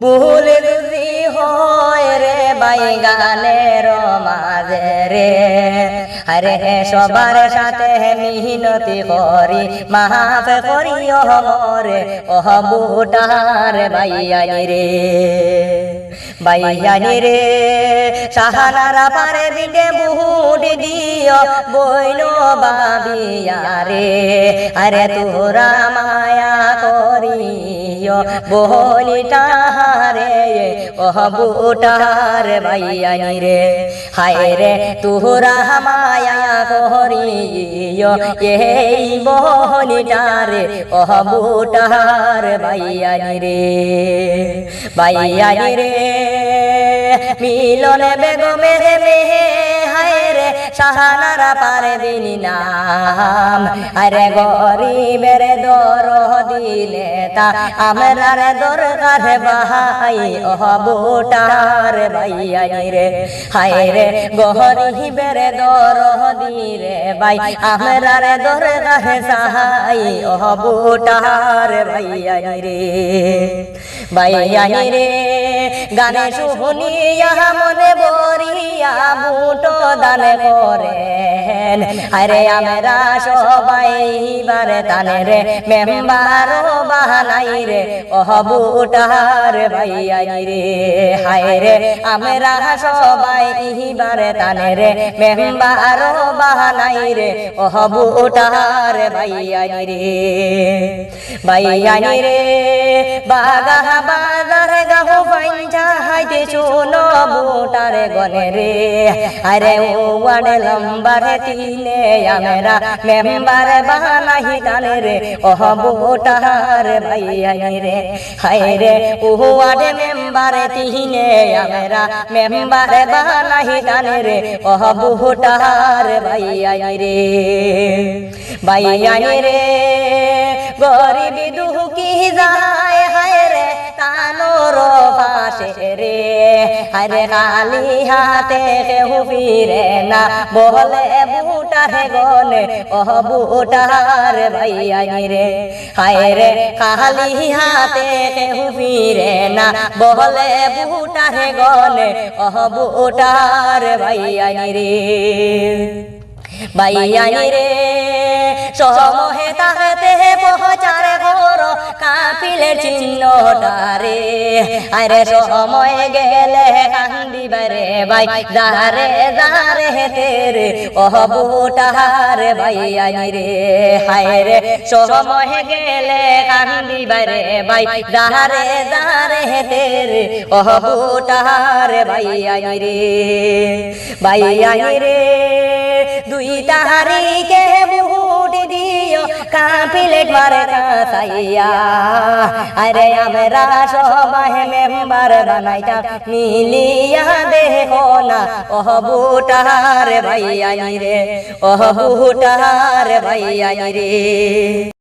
ভুল যদি হয় রে বাইগানের মাঝে রে, আরে সবার সাথে মিনতি করি মাফ করিও মরে ওহ বুটার বাইয়ানি রে, বাইয়ানি রে সাহানারা পারে বিন্দে বুট দিও বইল বাবিয়া রে, আরে তোরা মায়া করিও বলিটা রে ওহ বুটার বাইয়ানি রে, হায় রে তোরা মায়া করিও এই বলিটা রে ওহ বুটার বাইয়ানি রে, বাইয়ানি রে মিলনে বেগমের মেহে, হায় রে সাহানারা পারে দিনি নাম, আরে গরিবের দর দিলে তা আমরার দরকার ভাই ওহ বুটার বাইয়ানি রে, হায় রে গরিবের দর দিলে ভাই আমরার দরকার সাহাই ওহ বুটার বাইয়ানি রে, বাইয়ানি রে গানে শুনিয়া মনে বরিয়া বুট দান করেন, আরে আমরা সবাই বারে তানে রে মেম্বার বাহানাই রে ওহ বুটার বাইয়ানি রে, হায় রে আমরা সবাই বারে তানে রে মেম্বার বাহানাই রে ওহ বুটার বাইয়ানি রে, বাইয়ানি রে বাগা বাজার গাহু পাইঞ্চা হাইতে শুনো বুটার গনে রে, আরে ওয়ার্ড লম্বার তিনে আমরা মেম্বার বানাহি তানে রে ওহ বুটার বাইয়ানি রে, হায় রে ওয়ার্ড মেম্বার তিনে আমরা মেম্বার বানাহি তানে রে ওহ বুটার বাইয়ানি রে, বাইয়ানি রে গরিব দুঃখী যায় হায় রে তানোর পাশে রে, আরে খালি হাতে কেউ ফিরে না বলে বুটার গনে ওহ বুটার বাইয়ানি রে, হায় রে খালি হাতে কেউ ফিরে না বলে বুটার গনে ওহ বুটার বাইয়ানি রে, বাইয়ানি রে সমহে তাহতে পৌঁছার ঘর কাপিলের চিহ্নটা রে, আরে সময় গেলে কান্দিবারে ভাই যারে যারে তেরে ওহ বুটার বাইয়ানি রে, হায় রে সময় গেলে কান্দিবারে ভাই যারে যারে তেরে ওহ বুটার বাইয়ানি রে, বাইয়ানি রে দুই তারিখে বুট দিও কাপিলেট মারে কাসাইয়া, আরে আমরা সবাই মেম্বার বানাইতা মিলিয়া দেখো না ওহ বুটার বাইয়ানি রে, ওহ বুটার বাইয়ানি রে।